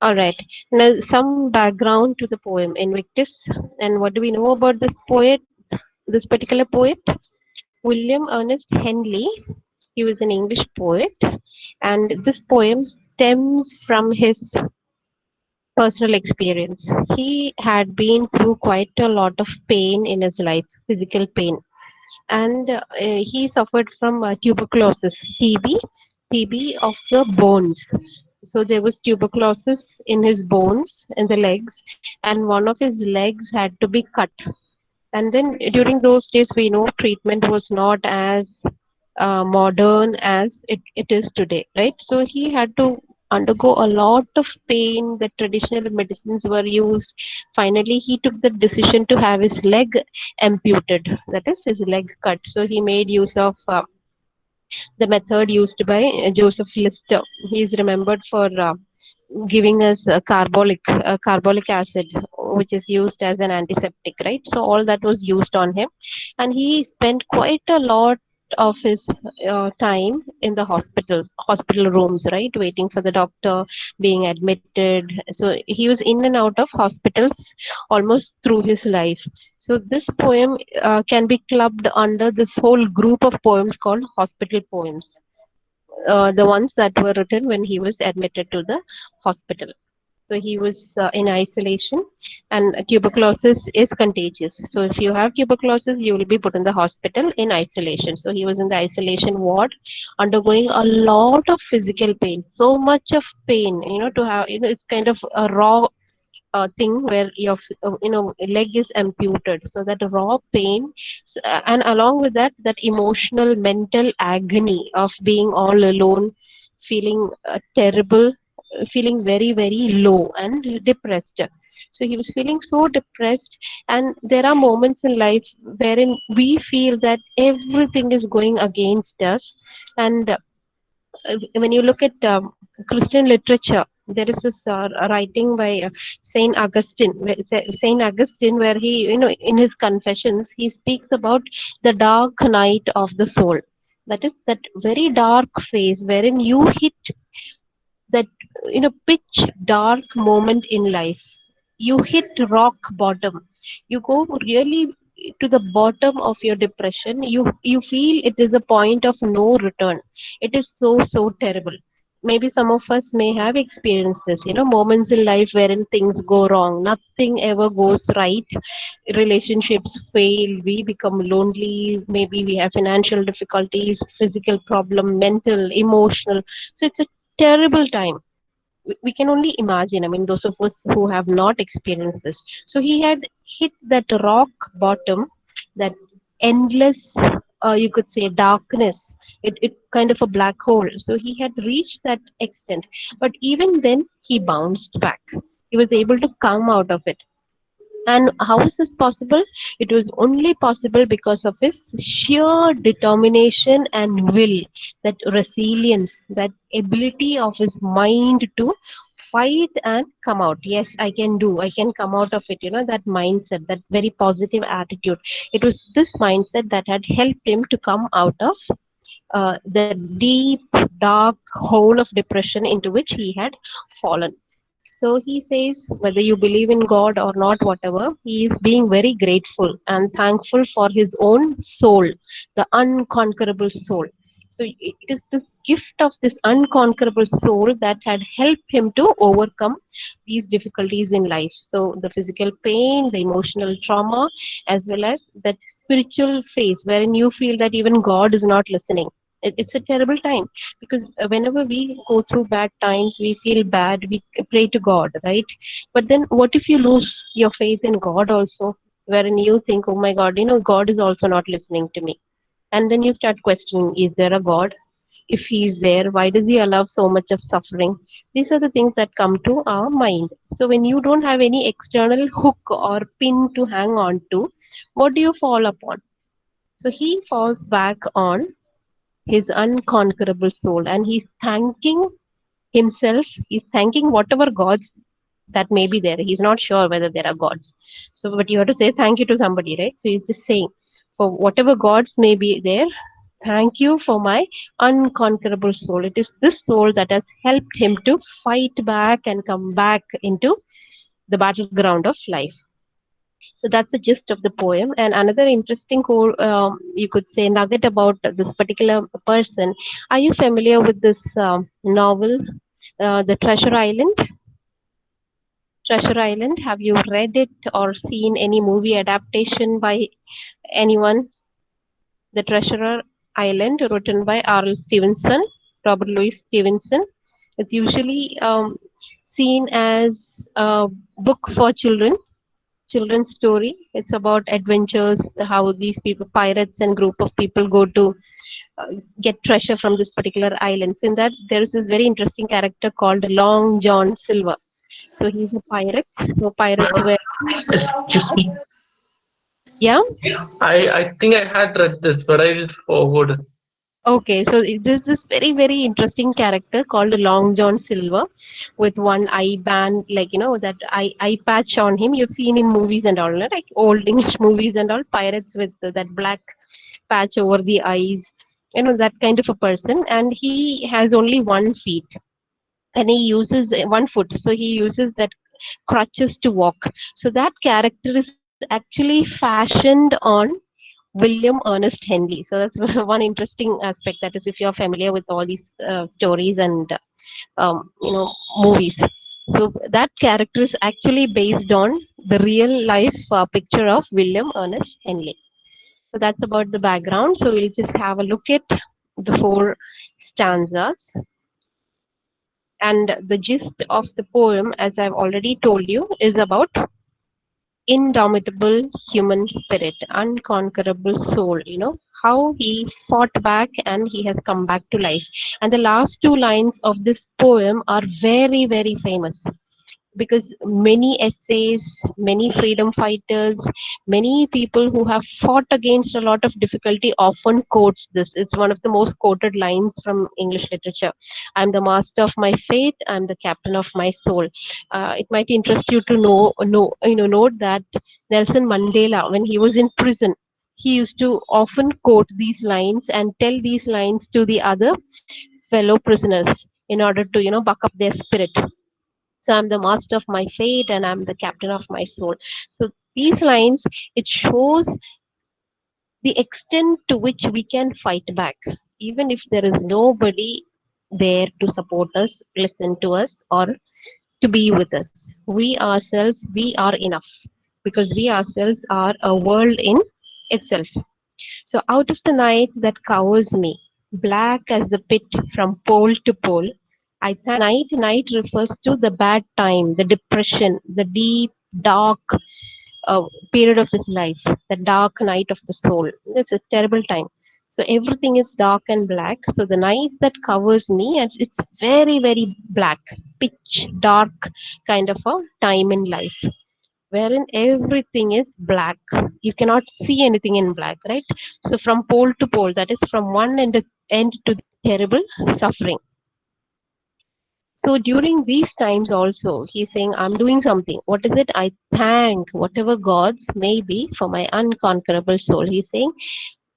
All right. Now, some background to the poem Invictus. And what do we know about this poet, this particular poet? William Ernest Henley. He was an English poet, and this poem stems from his personal experience. He had been through quite a lot of pain in his life, physical pain, and he suffered from tuberculosis, TB of the bones. So there was tuberculosis in his bones in the legs, and one of his legs had to be cut. And then during those days, we know treatment was not as modern as it is today, right? So he had to undergo a lot of pain. The traditional medicines were used. Finally, he took the decision to have his leg amputated, that is, his leg cut. So he made use of the method used by Joseph Lister. He is remembered for giving us carbolic acid, which is used as an antiseptic, right? So all that was used on him, and he spent quite a lot of his time in the hospital rooms, right, waiting for the doctor, being admitted. So he was in and out of hospitals almost through his life. So this poem can be clubbed under this whole group of poems called hospital poems, the ones that were written when he was admitted to the hospital. So he was in isolation, and tuberculosis is contagious. So if you have tuberculosis, you will be put in the hospital in isolation. So he was in the isolation ward, undergoing a lot of physical pain, so much of pain, to have, it's kind of a raw thing where your leg is amputated, so that raw pain. So, and along with that, that emotional mental agony of being all alone, feeling terrible, feeling very very low and depressed. So he was feeling so depressed, and there are moments in life wherein we feel that everything is going against us. And when you look at Christian literature, there is this writing by Saint Augustine, where he, in his Confessions, he speaks about the dark night of the soul. That is that very dark phase wherein you hit that pitch dark moment in life. You hit rock bottom. You go really to the bottom of your depression. You feel it is a point of no return. It is so terrible. Maybe some of us may have experienced this, moments in life wherein things go wrong, nothing ever goes right, relationships fail, we become lonely, maybe we have financial difficulties, physical problem, mental, emotional. So it's a terrible time. We can only imagine. I mean, those of us who have not experienced this. So he had hit that rock bottom, that endless, you could say, darkness. It kind of a black hole. So he had reached that extent, but even then he bounced back. He was able to come out of it. And how is this possible? It was only possible because of his sheer determination and will, that resilience, that ability of his mind to fight and come out. Yes, I can do, I can come out of it. That mindset, that very positive attitude. It was this mindset that had helped him to come out of the deep, dark hole of depression into which he had fallen. So he says, whether you believe in God or not, whatever, he is being very grateful and thankful for his own soul, the unconquerable soul. So it is this gift of this unconquerable soul that had helped him to overcome these difficulties in life. So the physical pain, the emotional trauma, as well as that spiritual phase wherein you feel that even God is not listening. It's a terrible time, because whenever we go through bad times, we feel bad, we pray to God, right? But then what if you lose your faith in God also, wherein you think, oh my God, God is also not listening to me. And then you start questioning, is there a God? If he is there, why does he allow so much of suffering? These are the things that come to our mind. So when you don't have any external hook or pin to hang on to, what do you fall upon? So he falls back on his unconquerable soul, and he's thanking himself. He's thanking whatever gods that may be there. He's not sure whether there are gods. So, but you have to say thank you to somebody, right? So he's just saying, for whatever gods may be there, thank you for my unconquerable soul. It is this soul that has helped him to fight back and come back into the battleground of life. So that's the gist of the poem. And another interesting core, you could say, nugget about this particular person. Are you familiar with this novel, The Treasure Island? Treasure Island. Have you read it or seen any movie adaptation by anyone? The Treasure Island, written by R.L. Stevenson, Robert Louis Stevenson. It's usually seen as a book for children, children's story. It's about adventures, how these people, pirates and group of people go to get treasure from this particular island. So in that, there is this very interesting character called Long John Silver. So he's a pirate. So pirates were, Excuse me. yeah. I think I had read this, but I just forward. Okay, so there's this very, very interesting character called Long John Silver with one eye band, like, that eye patch on him. You've seen in movies and all, no? Like old English movies and all, pirates with that black patch over the eyes, that kind of a person. And he has only 1 feet and he uses 1 foot. So he uses that crutches to walk. So that character is actually fashioned on William Ernest Henley. So that's one interesting aspect. That is, if you're familiar with all these stories and movies. So that character is actually based on the real life picture of William Ernest Henley. So that's about the background. So we'll just have a look at the 4 stanzas. And the gist of the poem, as I've already told you, is about indomitable human spirit, unconquerable soul, how he fought back and he has come back to life. And the last 2 lines of this poem are very, very famous because many essays, many freedom fighters, many people who have fought against a lot of difficulty often quotes this. It's one of the most quoted lines from English literature. I'm the master of my fate. I'm the captain of my soul. It might interest you to note that Nelson Mandela, when he was in prison, he used to often quote these lines and tell these lines to the other fellow prisoners in order to buck up their spirit. So I'm the master of my fate and I'm the captain of my soul. So these lines, it shows the extent to which we can fight back, even if there is nobody there to support us, listen to us, or to be with us. We ourselves, we are enough because we ourselves are a world in itself. So out of the night that covers me, black as the pit from pole to pole, I thank night. Night refers to the bad time, the depression, the deep, dark period of his life, the dark night of the soul. It's a terrible time. So everything is dark and black. So the night that covers me, it's very, very black, pitch dark kind of a time in life wherein everything is black. You cannot see anything in black, right? So from pole to pole, that is from one end to the terrible suffering. So during these times also, he's saying, I'm doing something. What is it? I thank whatever gods may be for my unconquerable soul. He's saying,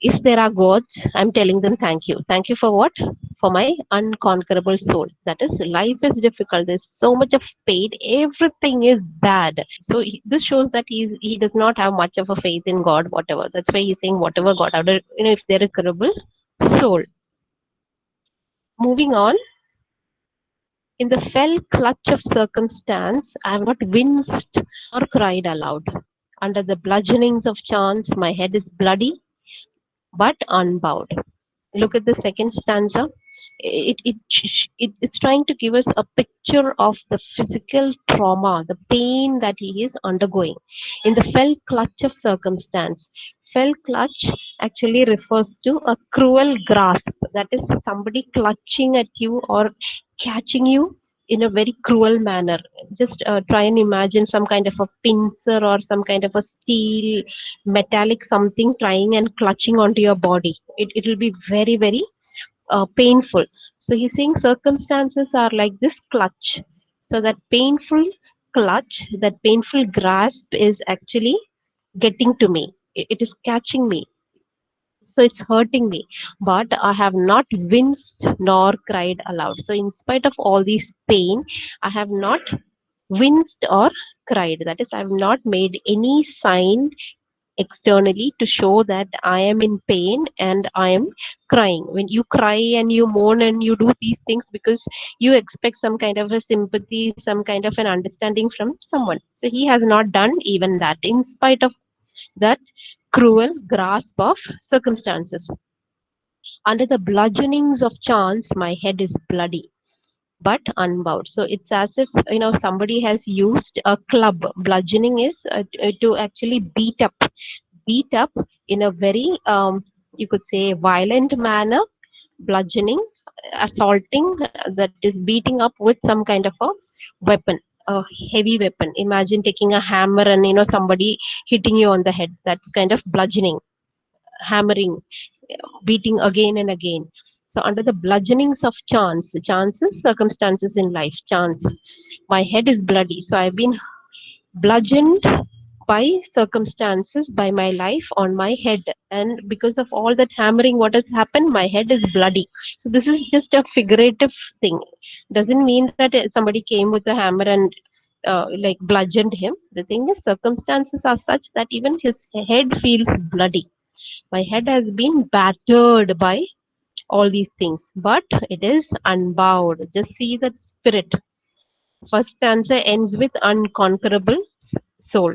if there are gods, I'm telling them thank you. Thank you for what? For my unconquerable soul. That is, life is difficult. There's so much of pain. Everything is bad. So this shows that he does not have much of a faith in God, whatever. That's why he's saying whatever God. If there is corruptible soul. Moving on, in the fell clutch of circumstance, I have not winced or cried aloud. Under the bludgeonings of chance, my head is bloody but unbowed. Look at the second stanza. It's trying to give us a picture of the physical trauma, the pain that he is undergoing in the fell clutch of circumstance. Fell clutch actually refers to a cruel grasp, that is somebody clutching at you or catching you in a very cruel manner. Just try and imagine some kind of a pincer or some kind of a steel metallic something trying and clutching onto your body. It will be very, very painful. So he's saying circumstances are like this clutch. So that painful clutch, that painful grasp is actually getting to me. It is catching me. So it's hurting me, but I have not winced nor cried aloud. So in spite of all this pain, I have not winced or cried. That is, I have not made any sign externally to show that I am in pain and I am crying. When you cry and you mourn and you do these things because you expect some kind of a sympathy, some kind of an understanding from someone. So he has not done even that, in spite of that cruel grasp of circumstances. Under the bludgeonings of chance, my head is bloody but unbowed. So it's as if somebody has used a club. Bludgeoning is to actually beat up in a very you could say violent manner. Bludgeoning, assaulting, that is beating up with some kind of a weapon, a heavy weapon. Imagine taking a hammer and somebody hitting you on the head. That's kind of bludgeoning, hammering, beating again and again. So under the bludgeonings of chance, chances, circumstances in life, chance, my head is bloody. So I've been bludgeoned by circumstances, by my life on my head. And because of all that hammering, what has happened? My head is bloody. So this is just a figurative thing. Doesn't mean that somebody came with a hammer and like bludgeoned him. The thing is, circumstances are such that even his head feels bloody. My head has been battered by all these things, but it is unbowed. Just see that spirit. First stanza ends with unconquerable soul.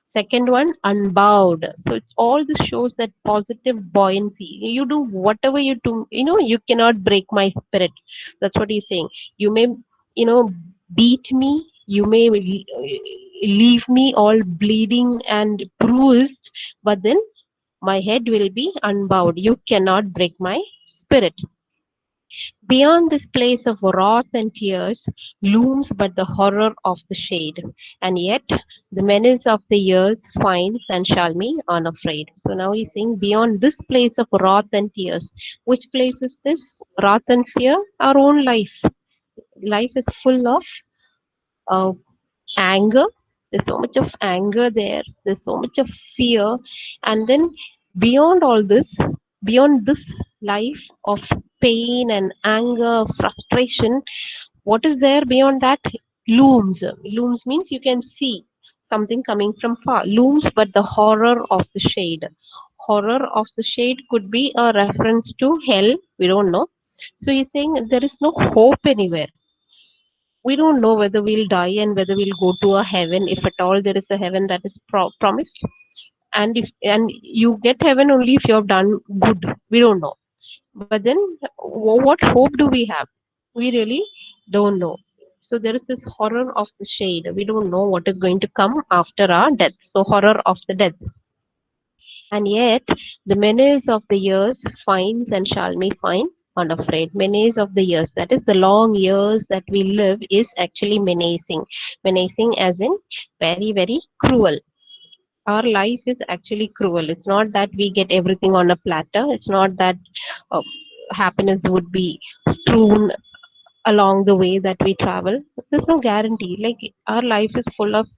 Second one, unbowed. So it's all this shows that positive buoyancy. You do whatever you do, you cannot break my spirit. That's what he's saying. You may, beat me. You may leave me all bleeding and bruised, but then my head will be unbowed. You cannot break my spirit. Beyond this place of wrath and tears looms but the horror of the shade, and yet the menace of the years finds and shall be unafraid. So now he's saying, beyond this place of wrath and tears. Which place is this? Wrath and fear? Our own life. Life is full of uh, anger. There's so much of anger there. There's so much of fear. And then beyond all this, beyond this life of pain and anger, frustration, what is there beyond that? Looms. Looms means you can see something coming from far. Looms, but the horror of the shade. Horror of the shade could be a reference to hell. We don't know. So he's saying there is no hope anywhere. We don't know whether we'll die and whether we'll go to a heaven, if at all there is a heaven that is promised. And you get heaven only if you have done good. We don't know. But then, what hope do we have? We really don't know. So there is this horror of the shade. We don't know what is going to come after our death. So horror of the death. And yet, the menace of the years finds and shall me find unafraid. Menace of the years, that is the long years that we live, is actually menacing. Menacing as in very, very cruel. Our life is actually cruel. It's not that we get everything on a platter. It's not that uh, happiness would be strewn along the way that we travel. There's no guarantee. Like, our life is full of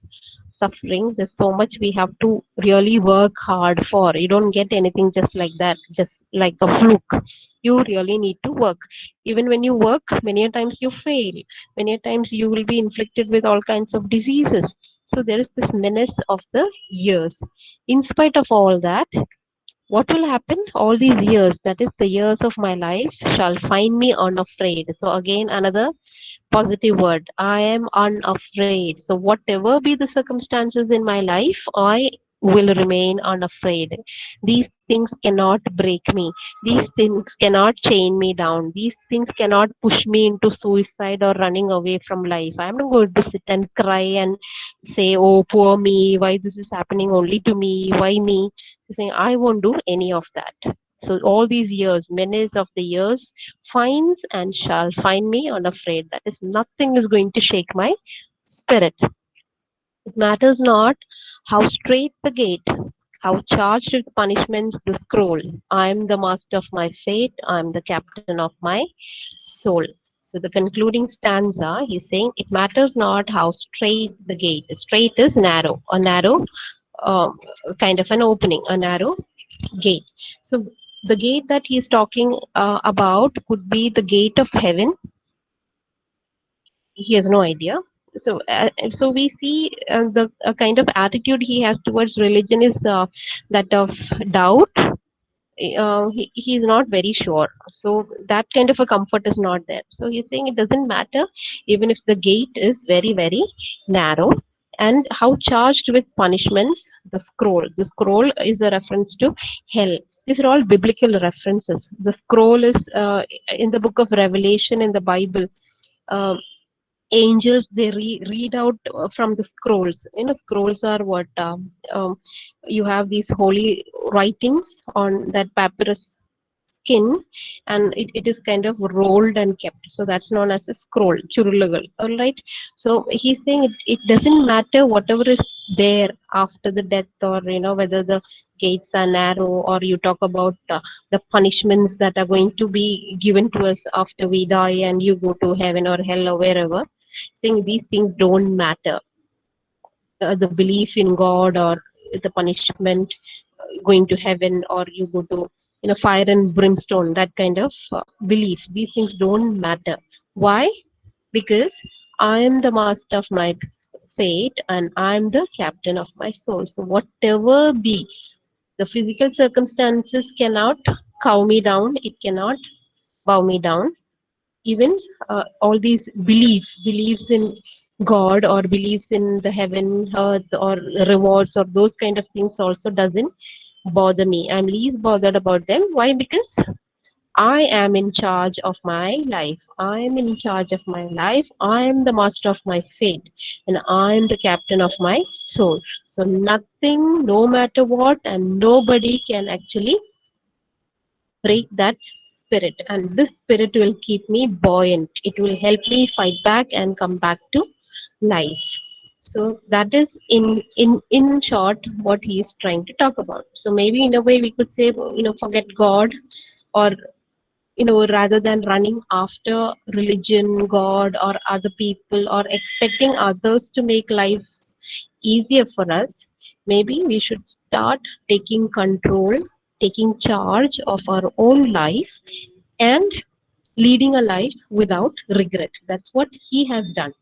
suffering. There's so much we have to really work hard for. You don't get anything just like that, just like a fluke. You really need to work. Even when you work, many a times you fail. Many a times you will be inflicted with all kinds of diseases. So there is this menace of the years. In spite of all that, what will happen? All these years, that is the years of my life, shall find me unafraid. So again, another positive word. I am unafraid. So whatever be the circumstances in my life, I will remain unafraid. These things cannot break me. These things cannot chain me down. These things cannot push me into suicide or running away from life. I'm not going to sit and cry and say, oh, poor me, why this is happening only to me, why me? Saying, I won't do any of that. So all these years, menace of the years, finds and shall find me unafraid. That is, nothing is going to shake my spirit. It matters not how straight the gate, how charged with punishments the scroll. I am the master of my fate. I am the captain of my soul. So the concluding stanza, he's saying, it matters not how straight the gate. Straight is narrow, a narrow kind of an opening, a narrow gate. So The gate that he's talking about could be the gate of heaven. He has no idea. So we see the kind of attitude he has towards religion is that of doubt. He's not very sure, so that kind of a comfort is not there. So he's saying it doesn't matter even if the gate is very very narrow. And how charged with punishments, the scroll is a reference to hell. These are all biblical references. The scroll is in the book of Revelation in the Bible. um, Angels, they read out from the scrolls. Scrolls are what, you have these holy writings on that papyrus skin, and it is kind of rolled and kept, so that's known as a scroll, churulagal. All right. So he's saying it doesn't matter whatever is there after the death, or whether the gates are narrow, or you talk about the punishments that are going to be given to us after we die and you go to heaven or hell or wherever. Saying these things don't matter. The belief in God, or the punishment, going to heaven, or you go to fire and brimstone, that kind of belief, these things don't matter. Why? Because I am the master of my fate and I am the captain of my soul. So whatever be the physical circumstances cannot cow me down, it cannot bow me down. Even all these beliefs in God, or beliefs in the heaven, earth, or rewards, or those kind of things also doesn't bother me. I'm least bothered about them. Why? Because I am in charge of my life. I am in charge of my life. I am the master of my fate, and I am the captain of my soul. So nothing, no matter what, and nobody can actually break that spirit, and this spirit will keep me buoyant. It will help me fight back and come back to life. So that is in short what he is trying to talk about. So maybe in a way we could say, forget God, or rather than running after religion, God, or other people, or expecting others to make life easier for us, maybe we should start taking control, taking charge of our own life, and leading a life without regret. That's what he has done.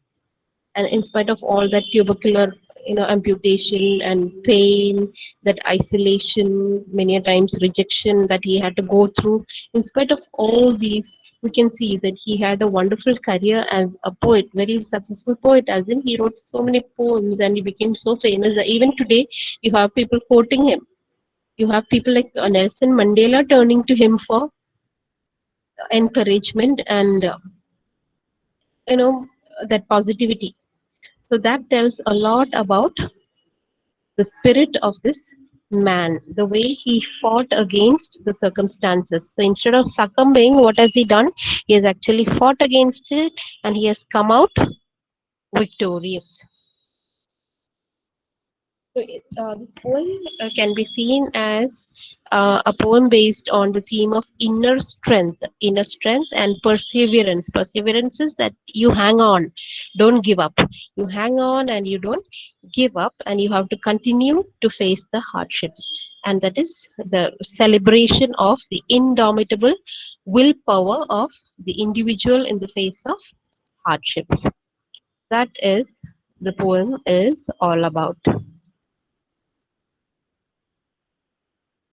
And in spite of all that tubercular amputation and pain, that isolation, many a times rejection that he had to go through, in spite of all these, we can see that he had a wonderful career as a poet, very successful poet, as in he wrote so many poems and he became so famous that even today you have people quoting him. You have people like Nelson Mandela turning to him for encouragement and you know that positivity. So that tells a lot about the spirit of this man, the way he fought against the circumstances. So instead of succumbing, what has he done? He has actually fought against it, and he has come out victorious. So this poem can be seen as a poem based on the theme of inner strength and perseverance. Perseverance is that you hang on, don't give up. You hang on and you don't give up, and you have to continue to face the hardships. And that is the celebration of the indomitable willpower of the individual in the face of hardships. That is the poem is all about.